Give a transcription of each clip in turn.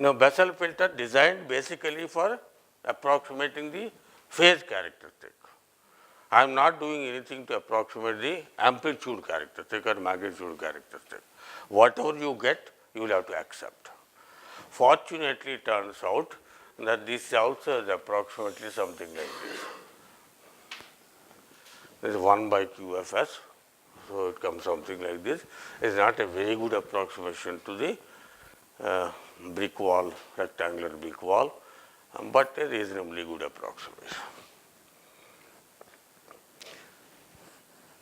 Now, Bessel filter designed basically for approximating the phase characteristic. I am not doing anything to approximate the amplitude characteristic or magnitude characteristic. Whatever you get, you will have to accept. Fortunately, it turns out that this also is approximately something like this. This is 1 by QFS. So, it comes something like this. It is not a very good approximation to the brick wall, rectangular brick wall, but a reasonably good approximation.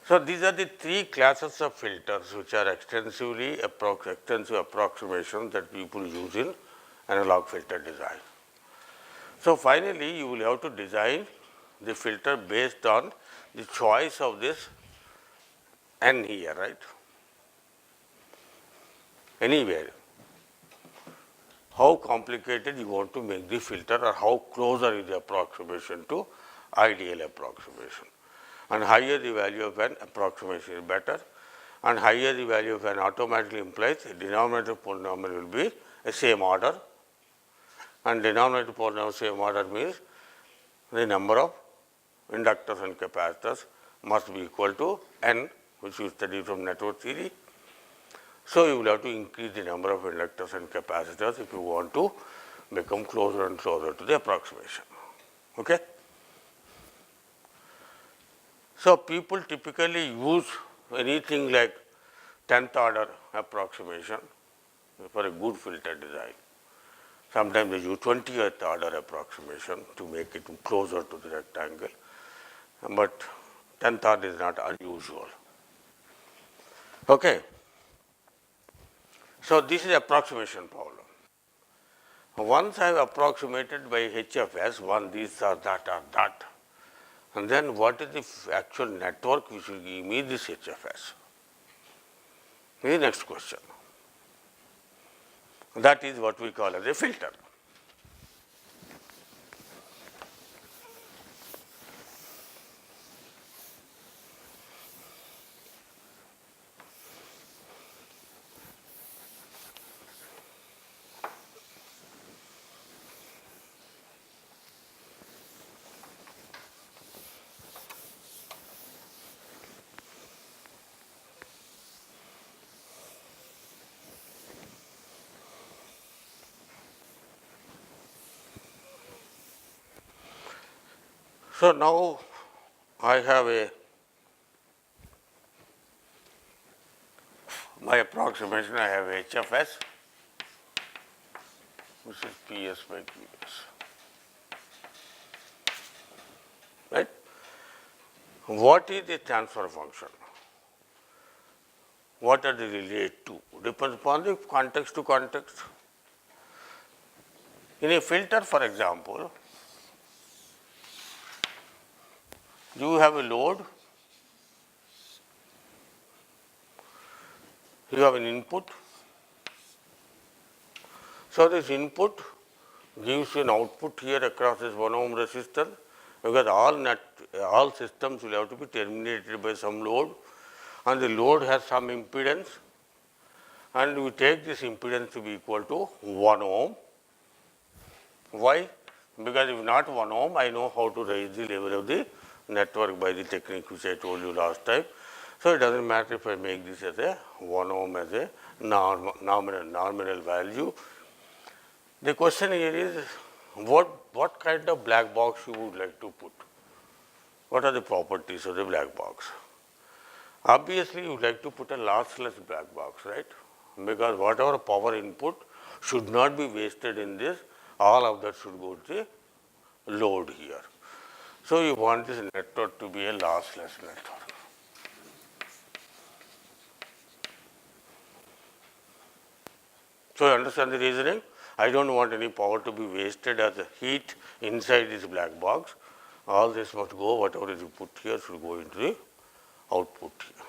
So, these are the three classes of filters which are extensive approximations that people use in analog filter design. So, finally, you will have to design the filter based on the choice of this n here, right, anywhere. How complicated you want to make the filter or how closer is the approximation to ideal approximation. And higher the value of an approximation is better, and higher the value of an automatically implies the denominator polynomial will be a same order, and denominator polynomial same order means the number of inductors and capacitors must be equal to n, which you study from network theory. So, you will have to increase the number of inductors and capacitors if you want to become closer and closer to the approximation. Okay? So, people typically use anything like 10th order approximation for a good filter design. Sometimes they use 20th order approximation to make it closer to the rectangle, but 10th order is not unusual. Okay. So, this is approximation problem. Once I have approximated by HFS, one this or that, and then what is the actual network which will give me this HFS? This is the next question. That is what we call as a filter. So, now I have my approximation, I have HFS, which is PS by QS, right. What is the transfer function? What are they relate to? Depends upon the context to context. In a filter, for example, you have a load, you have an input. So, this input gives you an output here across this 1 ohm resistor, because all systems will have to be terminated by some load, and the load has some impedance, and we take this impedance to be equal to 1 ohm. Why? Because if not 1 ohm, I know how to raise the level of the network by the technique which I told you last time. So, it does not matter if I make this as a 1 ohm as a nominal value. The question here is what kind of black box you would like to put? What are the properties of the black box? Obviously, you would like to put a lossless black box, right, because whatever power input should not be wasted in this, all of that should go to the load here. So, you want this network to be a lossless network. So, you understand the reasoning? I do not want any power to be wasted as a heat inside this black box. All this must go, whatever is put here should go into the output here.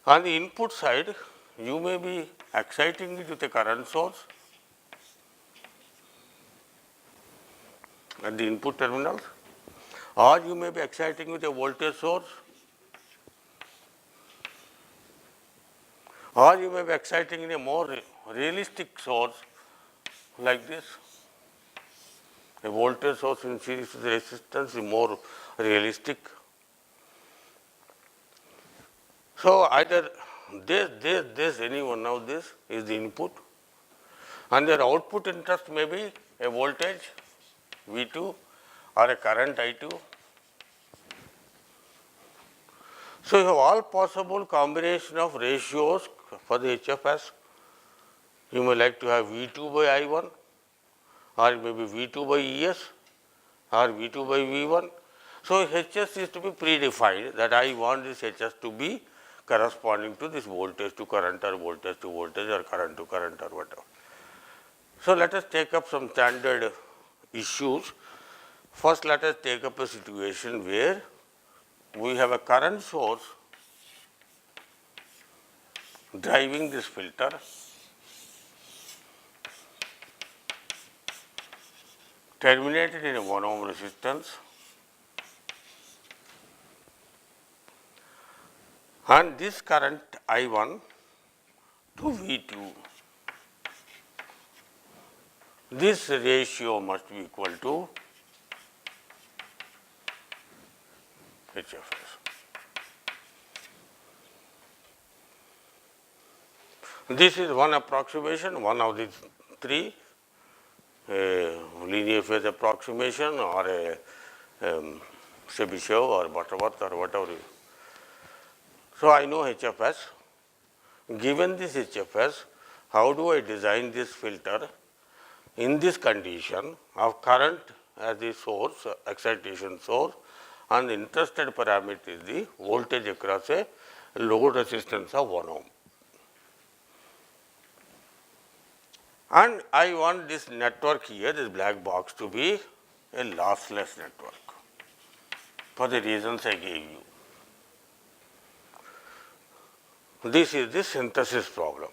On the input side, you may be exciting it with a current source at the input terminals, or you may be exciting with a voltage source, or you may be exciting in a more realistic source like this. A voltage source in series with resistance is more realistic. So either this, any one of this is the input, and their output interest may be a voltage V2 or a current I2. So you have all possible combination of ratios for the HFS. You may like to have V2 by I1, or maybe V2 by ES, or V2 by V1. So HS is to be predefined, that I want this HS to be corresponding to this voltage to current, or voltage to voltage, or current to current, or whatever. So let us take up some standard issues. First, let us take up a situation where we have a current source driving this filter, terminated in a 1 ohm resistance, and this current I1 to V2, this ratio must be equal to HFS. This is one approximation, one of these three, a linear phase approximation, or a Chebyshev or Butterworth, or whatever. So I know HFS. Given this HFS, how do I design this filter in this condition of current as the source, excitation source, and the interested parameter is the voltage across a load resistance of 1 ohm. And I want this network here, this black box, to be a lossless network for the reasons I gave you. This is the synthesis problem.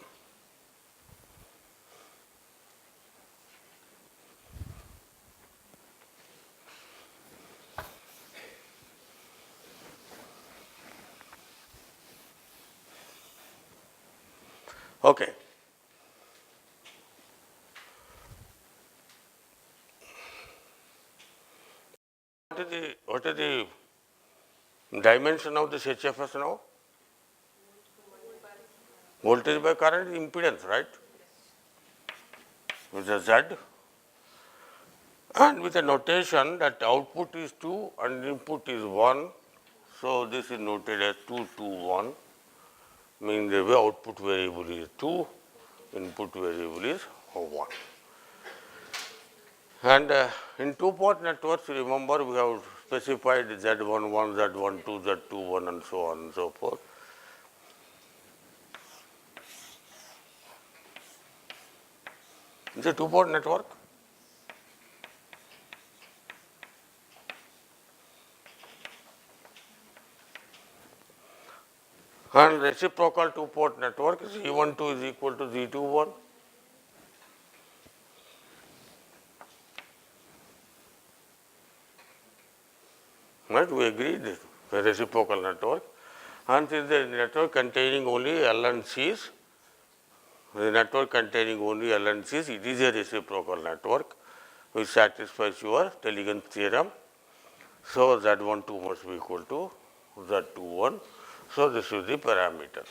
Okay. What is the dimension of this HFS now? Voltage by current is impedance, right? With a Z, and with a notation that output is 2 and input is 1. So this is noted as 2, 2, 1, meaning the output variable is 2, input variable is 1. And in two-port networks, remember, we have specified Z11, Z12, Z21, and so on and so forth. It's a two-port network. And reciprocal two-port network, Z12 is equal to Z21. Right, we agreed this a reciprocal network, and since the network containing only L and C's, the network containing only L and C's, it is a reciprocal network which satisfies your Telegen's theorem. So Z12 must be equal to Z21. So this is the parameter.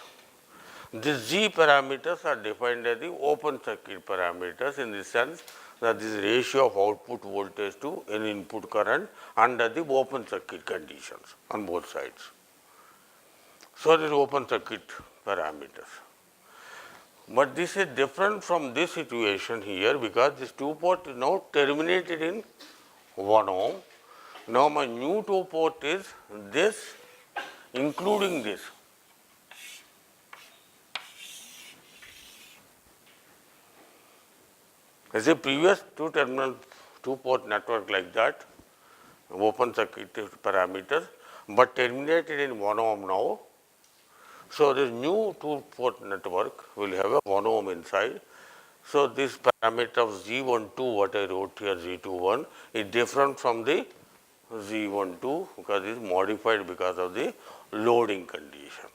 These Z parameters are defined as the open circuit parameters, in the sense that this ratio of output voltage to any input current under the open circuit conditions on both sides. So this is open circuit parameters. But this is different from this situation here, because this two-port is now terminated in 1 ohm. Now my new two-port is this, including this. As a previous two-terminal two-port network like that, open circuit parameters, but terminated in 1 ohm now. So this new two-port network will have a 1 ohm inside. So this parameter of Z12, what I wrote here, Z21, is different from the Z12 because it is modified because of the loading condition.